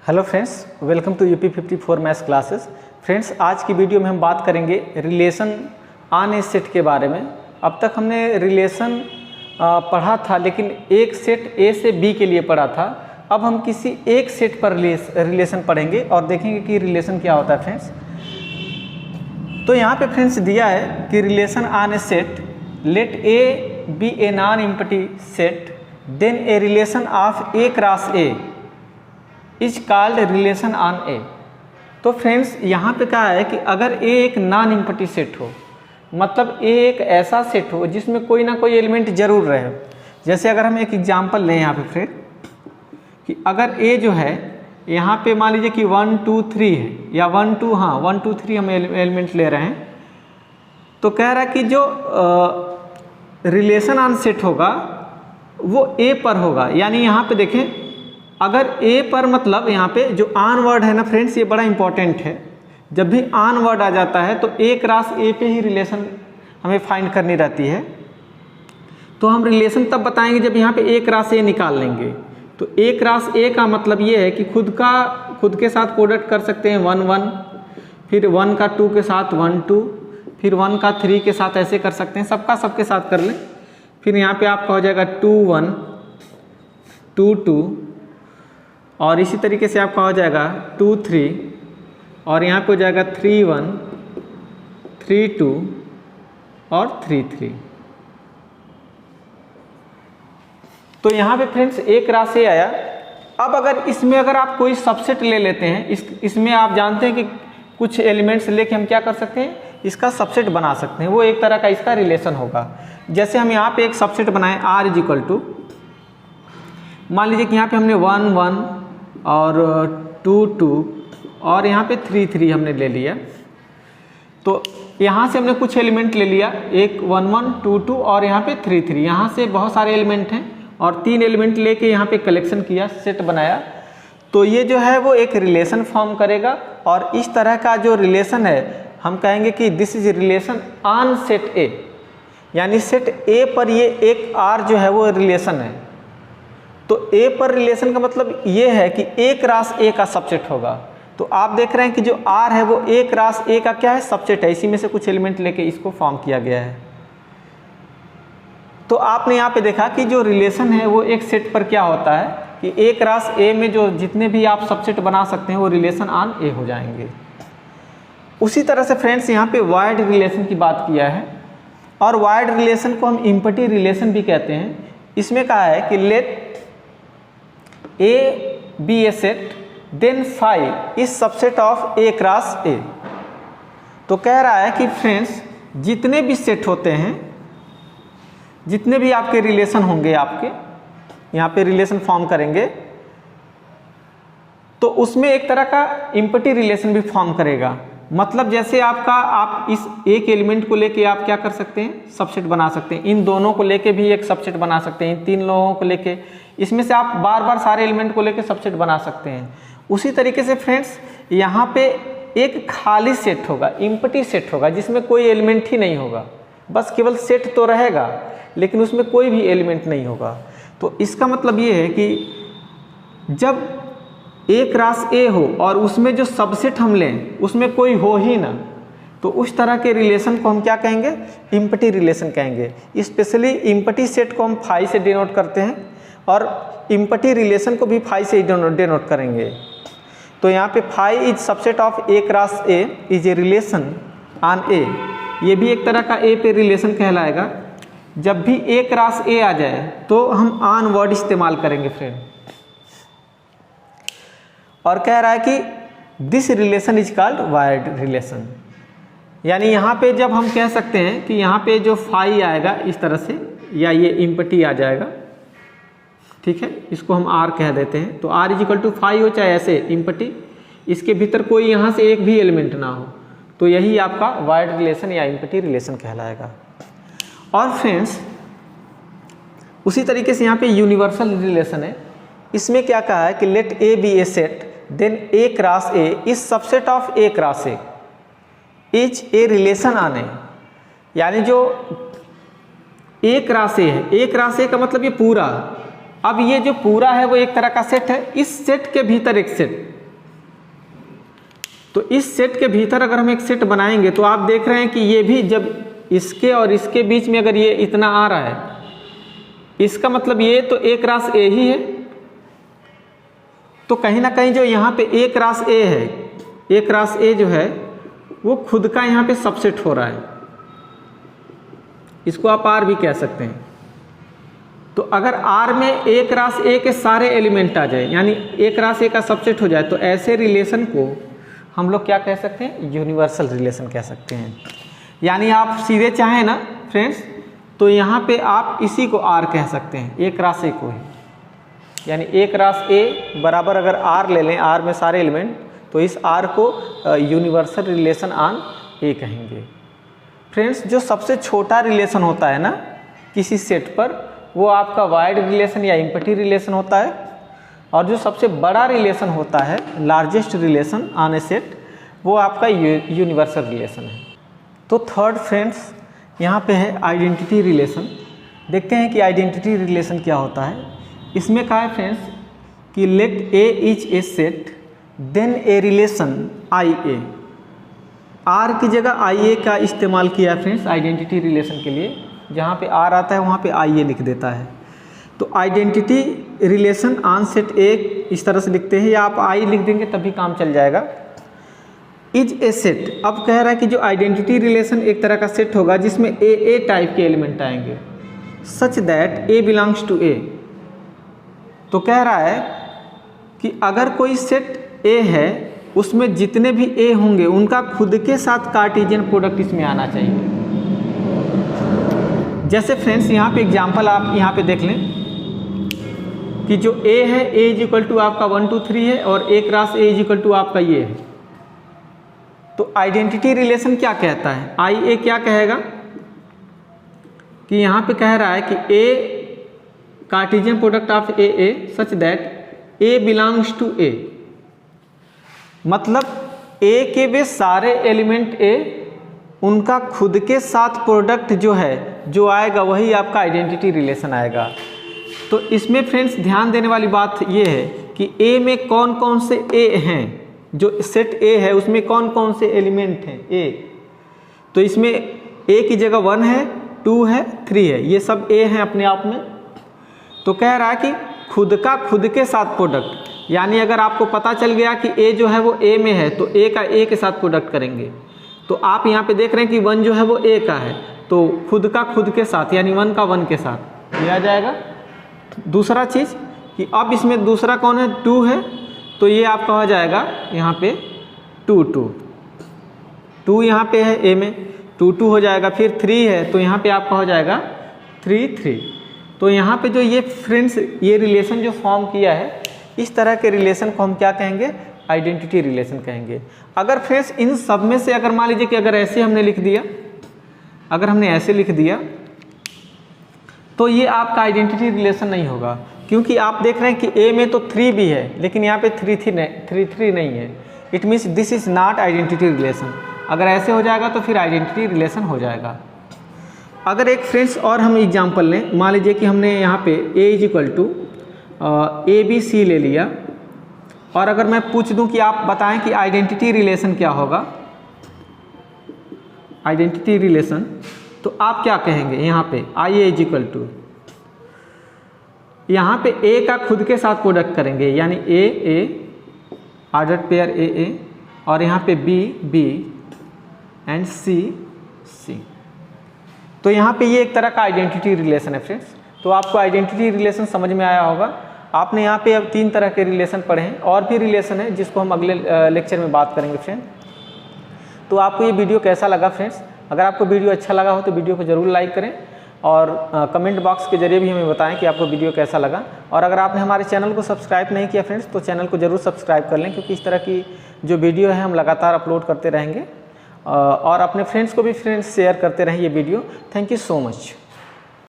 Hello friends, welcome to UP 54 maths classes. Friends, आज की video में हम बात करेंगे रिलेशन ऑन ए सेट के बारे में। अब तक हमने रिलेशन पढ़ा था, लेकिन एक सेट ए से बी के लिए पढ़ा था। अब हम किसी एक सेट पर रिलेशन पढ़ेंगे और देखेंगे कि रिलेशन क्या होता है फ्रेंड्स। तो यहाँ पे फ्रेंड्स दिया है कि relation on a set, let A be a non empty set, then a relation of A cross A is called relation on A. तो फ्रेंड्स यहाँ पे कहा है कि अगर ए एक नॉन एम्प्टी सेट हो, मतलब ए एक ऐसा सेट हो जिसमें कोई ना कोई एलिमेंट जरूर रहे। जैसे अगर हम एक एग्जांपल लें यहाँ पे फ्रेंड, कि अगर ए जो है यहाँ पे मान लीजिए कि 1 2 3 है, या 1 2 3 हम एलिमेंट ले रहे हैं, तो कह रहा है कि जो रिलेशन ऑन सेट होगा वो ए पर होगा। यानी यहाँ पे देखें, अगर ए पर मतलब यहाँ पे जो ऑन वर्ड है ना फ्रेंड्स, ये बड़ा इंपॉर्टेंट है। जब भी ऑन वर्ड आ जाता है तो ए क्रॉस ए पे ही रिलेशन हमें फाइंड करनी रहती है। तो हम रिलेशन तब बताएंगे जब यहाँ पे ए क्रॉस ए निकाल लेंगे। तो ए क्रॉस ए का मतलब ये है कि खुद के साथ कोडेड कर सकते हैं 1 1, फिर 1 का 2 के साथ 1 2, फिर 1 का 3 के साथ ऐसे कर सकते हैं, सबका सबके साथ कर लें। फिर यहाँ पे आपका हो जाएगा 2 1 2 2, और इसी तरीके से आपका हो जाएगा 2 3, और यहाँ पे हो जाएगा 3 1 3 2 और 3 3। तो यहाँ पे फ्रेंड्स एक राशि आया। अब अगर आप कोई सबसेट ले लेते हैं, इसमें आप जानते हैं कि कुछ एलिमेंट्स लेके हम क्या कर सकते हैं, इसका सबसेट बना सकते हैं। वो एक तरह का इसका रिलेशन होगा। जैसे हम यहाँ पे एक सबसेट बनाए R इज इक्वल टू, मान लीजिए कि यहाँ पे हमने 1 1 और 2 2 और यहाँ पे 3 3 हमने ले लिया। तो यहाँ से हमने कुछ एलिमेंट ले लिया, एक 1 1 2 2 और यहाँ पे 3 3। यहाँ से बहुत सारे एलिमेंट हैं और 3 एलिमेंट लेके यहाँ पे कलेक्शन किया, सेट बनाया। तो ये जो है वो एक रिलेशन फॉर्म करेगा। और इस तरह का जो रिलेशन है हम कहेंगे कि this is relation on set ए। यानी सेट ए पर ये एक आर जो है वो रिलेशन है। तो ए पर रिलेशन का मतलब ये है कि ए क्रॉस ए का सबसेट होगा। तो आप देख रहे हैं कि जो आर है वो ए क्रॉस ए का क्या है, सबसेट है। इसी में से कुछ एलिमेंट लेके इसको फॉर्म किया गया है। तो आपने यहाँ पे देखा कि जो रिलेशन है वो एक सेट पर क्या होता है कि ए क्रॉस ए में जो जितने भी आप सबसेट बना सकते हैं वो रिलेशन ऑन ए हो जाएंगे। उसी तरह से फ्रेंड्स यहाँ पे वायर्ड रिलेशन की बात किया है, और वायर्ड रिलेशन को हम इम्पटी रिलेशन भी कहते हैं। इसमें कहा है कि let A be a set, then phi is subset of A cross A. तो कह रहा है कि फ्रेंड्स जितने भी सेट होते हैं, जितने भी आपके रिलेशन होंगे, आपके यहाँ पे रिलेशन फॉर्म करेंगे, तो उसमें एक तरह का इम्पटी रिलेशन भी फॉर्म करेगा। मतलब जैसे आप इस एक एलिमेंट को लेके आप क्या कर सकते हैं, सबसेट बना सकते हैं। इन दोनों को लेके भी एक सबसेट बना सकते हैं, इन 3 लोगों को लेके, इसमें से आप बार बार सारे एलिमेंट को लेके सबसेट बना सकते हैं। उसी तरीके से फ्रेंड्स यहाँ पे एक खाली सेट होगा, इम्पटी सेट होगा, जिसमें कोई एलिमेंट ही नहीं होगा, बस केवल सेट तो रहेगा लेकिन उसमें कोई भी एलिमेंट नहीं होगा। तो इसका मतलब ये है कि जब ए क्रॉस ए हो और उसमें जो सबसेट हम लें उसमें कोई हो ही ना, तो उस तरह के रिलेशन को हम क्या कहेंगे, इम्पटी रिलेशन कहेंगे। स्पेशली इम्पटी सेट को हम फाई से डिनोट करते हैं और इम्पटी रिलेशन को भी फाई से डिनोट करेंगे। तो यहाँ पे phi is subset of A cross A is a relation on A. ये भी एक तरह का ए पे रिलेशन कहलाएगा। जब भी ए क्रॉस ए आ जाए तो हम ऑन वर्ड इस्तेमाल करेंगे फ्रेंड। और कह रहा है कि this relation is called wired relation. यानी यहाँ पे जब हम कह सकते हैं कि यहाँ पे जो फाई आएगा इस तरह से, या ये इम्पटी आ जाएगा, ठीक है, इसको हम आर कह देते हैं। तो R is equal to phi हो चाहे ऐसे इम्पटी, इसके भीतर कोई यहाँ से एक भी एलिमेंट ना हो, तो यही आपका वायर्ड रिलेशन या इम्पटी रिलेशन कहलाएगा। और फ्रेंड्स उसी तरीके से यहाँ पे यूनिवर्सल रिलेशन है। इसमें क्या कहा है कि let A be a set, then A cross A is subset of A cross A is a relation on A. यानी जो ए क्रॉस ए है, ए क्रॉस ए का मतलब ये पूरा, अब ये जो पूरा है वो एक तरह का सेट है। इस सेट के भीतर एक सेट, तो इस सेट के भीतर अगर हम एक सेट बनाएंगे तो आप देख रहे हैं कि ये भी जब इसके और इसके बीच में अगर ये इतना आ रहा है, इसका मतलब ये तो A क्रॉस A ही है। तो कहीं ना कहीं जो यहाँ पे A क्रॉस A है, A क्रॉस A जो है वो खुद का यहाँ पे सबसेट हो रहा है, इसको आप R भी कह सकते हैं। तो अगर R में A क्रॉस A के सारे एलिमेंट आ जाए, यानी A क्रॉस A का सबसेट हो जाए, तो ऐसे रिलेशन को हम लोग क्या कह सकते हैं, यूनिवर्सल रिलेशन कह सकते हैं। यानी आप सीधे चाहें ना फ्रेंड्स, तो यहाँ पे आप इसी को R कह सकते हैं, A क्रॉस A को ही। यानी A क्रॉस A बराबर अगर R ले लें, R में सारे एलिमेंट, तो इस R को यूनिवर्सल रिलेशन ऑन A कहेंगे। फ्रेंड्स, जो सबसे छोटा रिलेशन होता है ना किसी सेट पर, वो आपका वाइड रिलेशन या एम्पटी रिलेशन होता है, और जो सबसे बड़ा रिलेशन होता है, largest relation on a set, वो आपका यूनिवर्सल रिलेशन है। तो थर्ड फ्रेंड्स यहाँ पे है आइडेंटिटी रिलेशन। देखते हैं कि आइडेंटिटी रिलेशन क्या होता है। इसमें कहा है फ्रेंड्स कि let A is a set then a relation I A. R की जगह आई ए का इस्तेमाल किया है फ्रेंड्स आइडेंटिटी रिलेशन के लिए। जहाँ पे आर आता है वहाँ पे आई ए लिख देता है। तो आइडेंटिटी रिलेशन ऑन सेट ए इस तरह से लिखते हैं, या आप आई लिख देंगे तभी काम चल जाएगा। इज ए सेट, अब कह रहा है कि जो आइडेंटिटी रिलेशन एक तरह का सेट होगा जिसमें ए टाइप के एलिमेंट आएंगे, such that a belongs to A. तो कह रहा है कि अगर कोई सेट ए है, उसमें जितने भी ए होंगे उनका खुद के साथ कार्टेशियन प्रोडक्ट इसमें आना चाहिए। जैसे फ्रेंड्स यहाँ पे एग्जांपल आप यहाँ पे देख लें कि जो ए है, ए इज इक्वल टू आपका 1 2 3 है, और A cross A is equal to आपका ये है। तो आइडेंटिटी रिलेशन क्या कहता है, आई ए क्या कहेगा कि यहाँ पे कह रहा है कि A cartesian product of A such that a belongs to A. मतलब ए के वे सारे एलिमेंट ए, उनका खुद के साथ प्रोडक्ट जो है जो आएगा वही आपका आइडेंटिटी रिलेशन आएगा। तो इसमें फ्रेंड्स ध्यान देने वाली बात ये है कि ए में कौन कौन से ए हैं, जो सेट ए है उसमें कौन कौन से एलिमेंट हैं ए। तो इसमें ए की जगह 1 है, 2 है, 3 है, ये सब ए हैं अपने आप में। तो कह रहा है कि खुद के साथ प्रोडक्ट, यानी अगर आपको पता चल गया कि ए जो है वो ए में है, तो ए का ए के साथ प्रोडक्ट करेंगे। तो आप यहाँ पे देख रहे हैं कि 1 जो है वो ए का है, तो खुद के साथ यानी 1 का 1 के साथ ये आ जाएगा। दूसरा चीज़ कि अब इसमें दूसरा कौन है, 2 है, तो ये आपका हो जाएगा यहाँ पे 2 2 2 यहाँ पे है ए में, 2 2 हो जाएगा। फिर 3 है तो यहाँ पे आपका हो जाएगा 3 3। तो यहाँ पे जो ये फ्रेंड्स ये रिलेशन जो फॉर्म किया है, इस तरह के रिलेशन को हम क्या कहेंगे, आइडेंटिटी रिलेशन कहेंगे। अगर फ्रेंड्स इन सब में से अगर मान लीजिए कि अगर ऐसे हमने लिख दिया, अगर हमने ऐसे लिख दिया, तो ये आपका आइडेंटिटी रिलेशन नहीं होगा, क्योंकि आप देख रहे हैं कि ए में तो 3 भी है लेकिन यहाँ पे 3 3 नहीं है। It means this is not identity relation. अगर ऐसे हो जाएगा तो फिर आइडेंटिटी रिलेशन हो जाएगा। अगर एक फ्रेंड्स और हम एग्जांपल लें, मान लीजिए कि हमने यहाँ पे A is equal to a b c ले लिया, और अगर मैं पूछ दूं कि आप बताएं कि आइडेंटिटी रिलेशन क्या होगा, आइडेंटिटी रिलेशन, तो आप क्या कहेंगे यहाँ पे आई ए इज इक्वल टू, यहाँ पे ए का खुद के साथ प्रोडक्ट करेंगे, यानी ए ऑर्डर पेयर ए, और यहाँ पे बी एंड सी। तो यहाँ पे ये एक तरह का आइडेंटिटी रिलेशन है फ्रेंड्स। तो आपको आइडेंटिटी रिलेशन समझ में आया होगा। आपने यहाँ पे अब 3 तरह के रिलेशन पढ़े हैं, और भी रिलेशन है जिसको हम अगले लेक्चर में बात करेंगे फ्रेंड। तो आपको ये वीडियो कैसा लगा फ्रेंड्स? अगर आपको वीडियो अच्छा लगा हो तो वीडियो को ज़रूर लाइक करें, और कमेंट बॉक्स के जरिए भी हमें बताएं कि आपको वीडियो कैसा लगा। और अगर आपने हमारे चैनल को सब्सक्राइब नहीं किया फ्रेंड्स, तो चैनल को ज़रूर सब्सक्राइब कर लें, क्योंकि इस तरह की जो वीडियो है हम लगातार अपलोड करते रहेंगे। और अपने फ्रेंड्स को भी शेयर करते रहें ये video. Thank you so much.